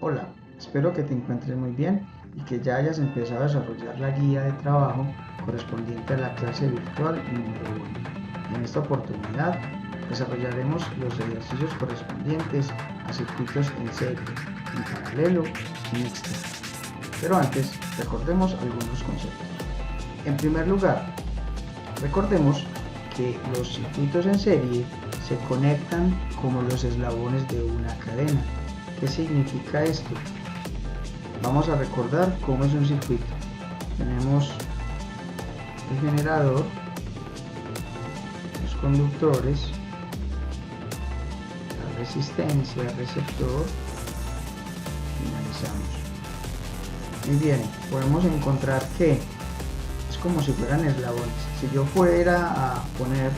Hola, espero que te encuentres muy bien y que ya hayas empezado a desarrollar la guía de trabajo correspondiente a la clase virtual número 1. En esta oportunidad desarrollaremos los ejercicios correspondientes a circuitos en serie, en paralelo y mixto. Pero antes, recordemos algunos conceptos. En primer lugar, recordemos que los circuitos en serie se conectan como los eslabones de una cadena. ¿Qué significa esto? Vamos a recordar cómo es un circuito. Tenemos el generador, los conductores, la resistencia, el receptor, finalizamos. Muy bien, podemos encontrar que es como si fueran eslabones. Si yo fuera a poner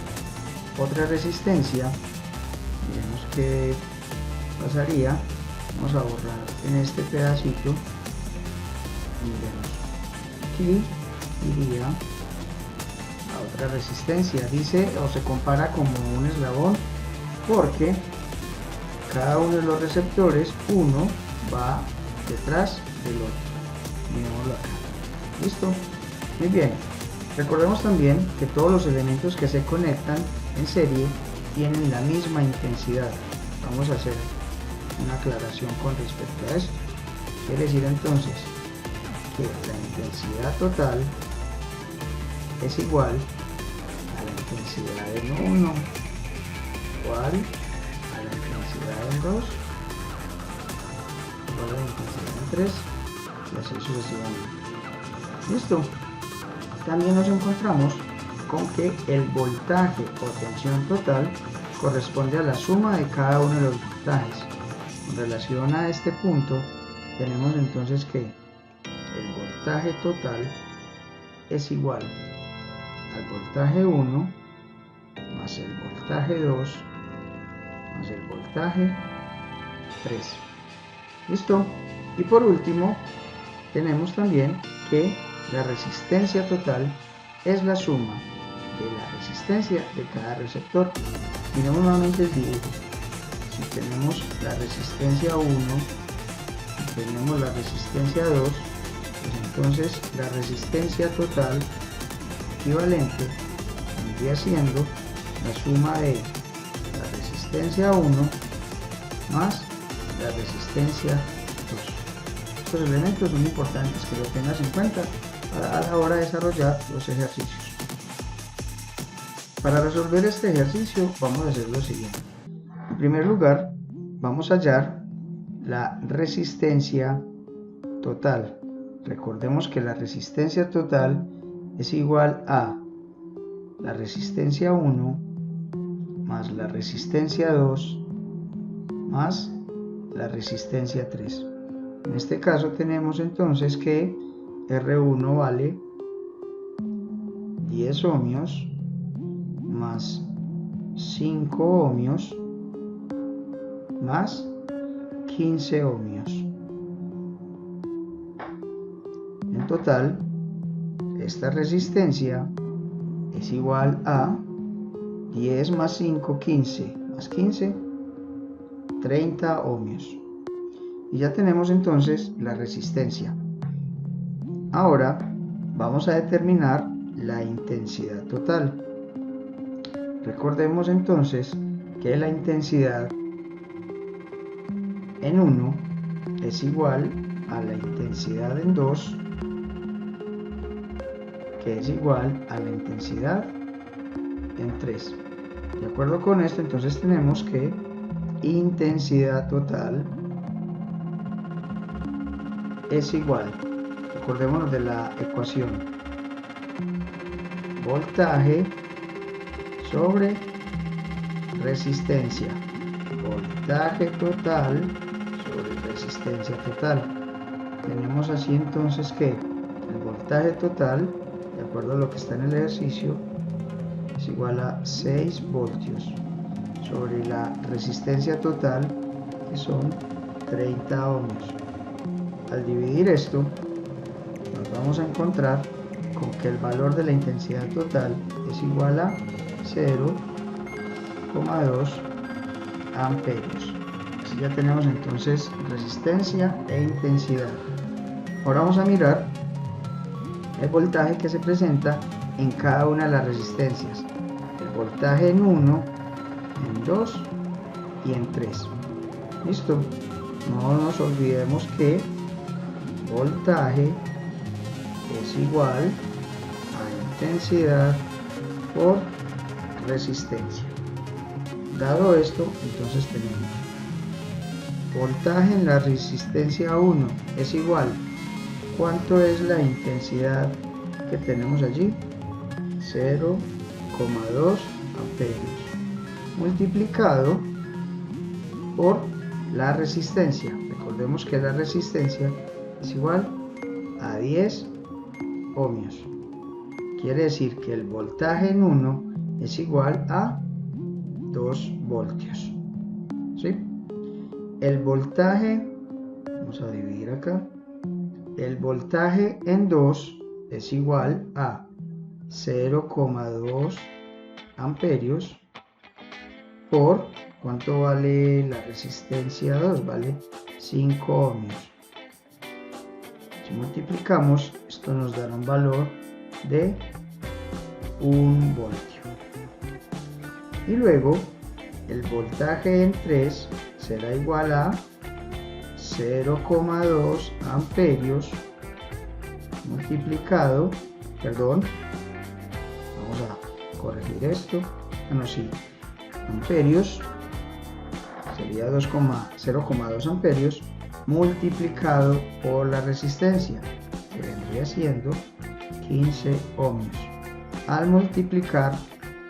otra resistencia, miremos qué pasaría. Vamos a borrar en este pedacito. Miremos, aquí iría a otra resistencia. Dice o se compara como un eslabón porque cada uno de los receptores, uno va detrás del otro. Mirémoslo acá. ¿Listo? Muy bien. Recordemos también que todos los elementos que se conectan en serie tienen la misma intensidad. Vamos a hacer una aclaración con respecto a esto. Quiere decir entonces que la intensidad total es igual a la intensidad en 1, igual a la intensidad en 2, igual a la intensidad en 3, y así sucesivamente. Listo. También nos encontramos con que el voltaje o tensión total corresponde a la suma de cada uno de los voltajes. En relación a este punto, tenemos entonces que el voltaje total es igual al voltaje 1 más el voltaje 2 más el voltaje 3. ¿Listo? Y por último, tenemos también que la resistencia total es la suma de la resistencia de cada receptor. Miremos nuevamente el dibujo. Si tenemos la resistencia 1 y tenemos la resistencia 2, pues entonces la resistencia total equivalente vendría siendo la suma de la resistencia 1 más la resistencia 2. Estos elementos son importantes que los tengas en cuenta a la hora de desarrollar los ejercicios. Para resolver este ejercicio vamos a hacer lo siguiente. En primer lugar, vamos a hallar la resistencia total. Recordemos que la resistencia total es igual a la resistencia 1 más la resistencia 2 más la resistencia 3. En este caso tenemos entonces que R1 vale 10 ohmios más 5 ohmios más 15 ohmios. En total, esta resistencia es igual a 10 más 5, 15, más 15, 30 ohmios. Y ya tenemos entonces la resistencia. Ahora vamos a determinar la intensidad total. Recordemos entonces que la intensidad en 1 es igual a la intensidad en 2, que es igual a la intensidad en 3. De acuerdo con esto, entonces tenemos que intensidad total es igual, recordémonos de la ecuación, voltaje sobre resistencia, voltaje total sobre resistencia total. Tenemos así entonces que el voltaje total, de acuerdo a lo que está en el ejercicio, es igual a 6 voltios sobre la resistencia total, que son 30 ohmios. Al dividir esto, nos vamos a encontrar con que el valor de la intensidad total es igual a 0,2 amperios. Así ya tenemos entonces resistencia e intensidad. Ahora vamos a mirar el voltaje que se presenta en cada una de las resistencias. El voltaje en 1, en 2 y en 3. ¿Listo? No nos olvidemos que voltaje es igual a intensidad por resistencia. Dado esto, entonces tenemos voltaje en la resistencia 1 es igual. ¿Cuánto es la intensidad que tenemos allí? 0,2 amperios multiplicado por la resistencia. Recordemos que la resistencia es igual a 10 ohmios. Quiere decir que el voltaje en 1 es igual a 2 voltios. ¿Sí? El voltaje, vamos a dividir acá, el voltaje en 2 es igual a 0,2 amperios por, ¿cuánto vale la resistencia 2? Vale 5 ohmios. Si multiplicamos, esto nos dará un valor de 1 voltio. Y luego, el voltaje en 3 será igual a 0,2 amperios multiplicado, vamos a corregir esto, amperios sería 0,2 amperios multiplicado por la resistencia, que vendría siendo 15 ohmios. Al multiplicar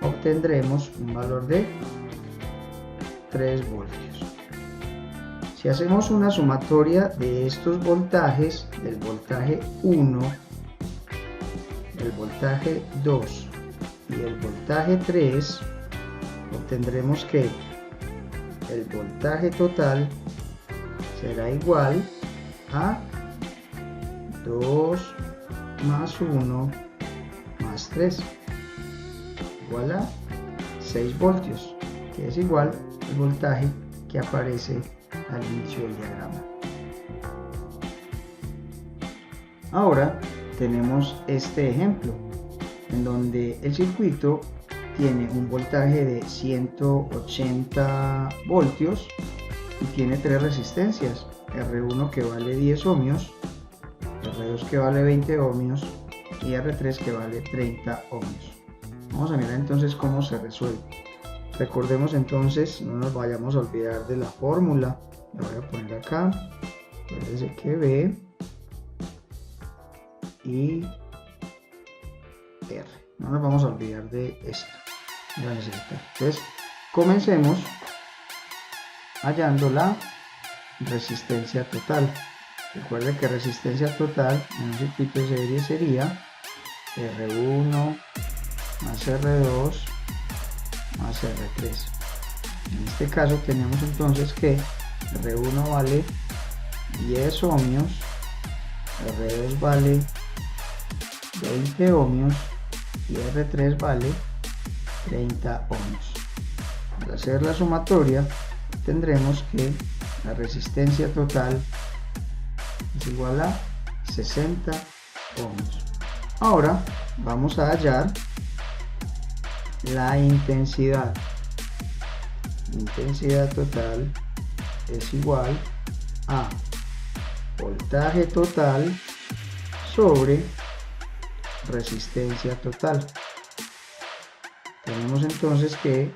obtendremos un valor de 3 voltios. Si hacemos una sumatoria de estos voltajes, del voltaje 1, el voltaje 2 y el voltaje 3, obtendremos que el voltaje total será igual a 2 más 1 más 3, igual a 6 voltios, que es igual al voltaje que aparece al inicio del diagrama. Ahora tenemos este ejemplo en donde el circuito tiene un voltaje de 180 voltios y tiene 3 resistencias, R1 que vale 10 ohmios, R2 que vale 20 ohmios y R3 que vale 30 ohmios. Vamos a mirar entonces cómo se resuelve. Recordemos entonces, no nos vayamos a olvidar de la fórmula. La voy a poner acá. Acuérdense que B y R. No nos vamos a olvidar de esto. Entonces, comencemos hallando la resistencia total. Recuerden que resistencia total en un circuito de serie sería R1 más R2 más R3. En este caso tenemos entonces que R1 vale 10 ohmios, R2 vale 20 ohmios y R3 vale 30 ohmios. Al hacer la sumatoria tendremos que la resistencia total es igual a 60 ohmios. Ahora vamos a hallar la intensidad. Intensidad total es igual a voltaje total sobre resistencia total. Tenemos entonces que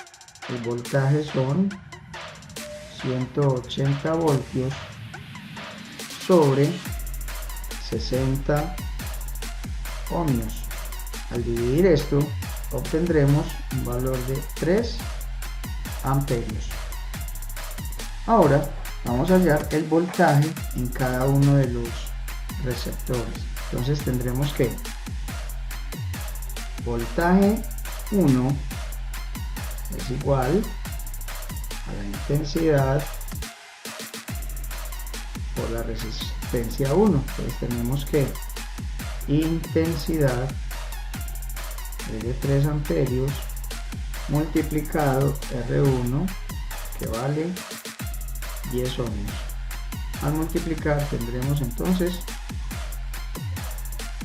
el voltaje son 180 voltios sobre 60 ohmios. Al dividir esto obtendremos un valor de 3 amperios. Ahora vamos a hallar el voltaje en cada uno de los receptores. Entonces tendremos que voltaje 1 es igual a la intensidad por la resistencia 1. Entonces tenemos que intensidad es de 3 amperios multiplicado R1 que vale 10 ohmios. Al multiplicar tendremos entonces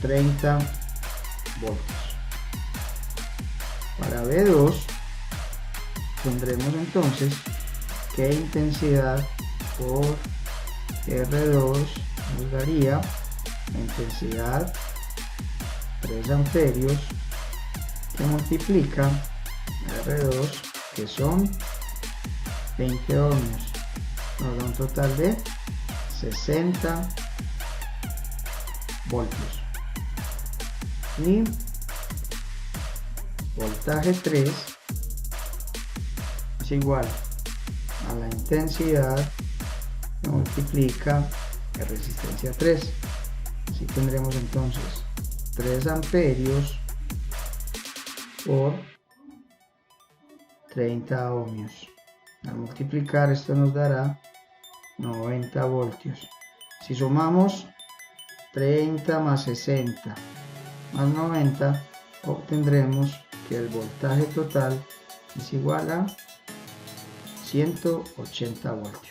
30 voltios. Para V2 tendremos entonces que intensidad por R2 nos daría intensidad 3 amperios que multiplica R2, que son 20 ohmios, nos da un total de 60 voltios. Y voltaje 3 es igual a la intensidad que multiplica la resistencia 3. Así tendremos entonces 3 amperios por 30 ohmios. Al multiplicar esto nos dará 90 voltios. Si sumamos 30 más 60 más 90, obtendremos que el voltaje total es igual a 180 voltios.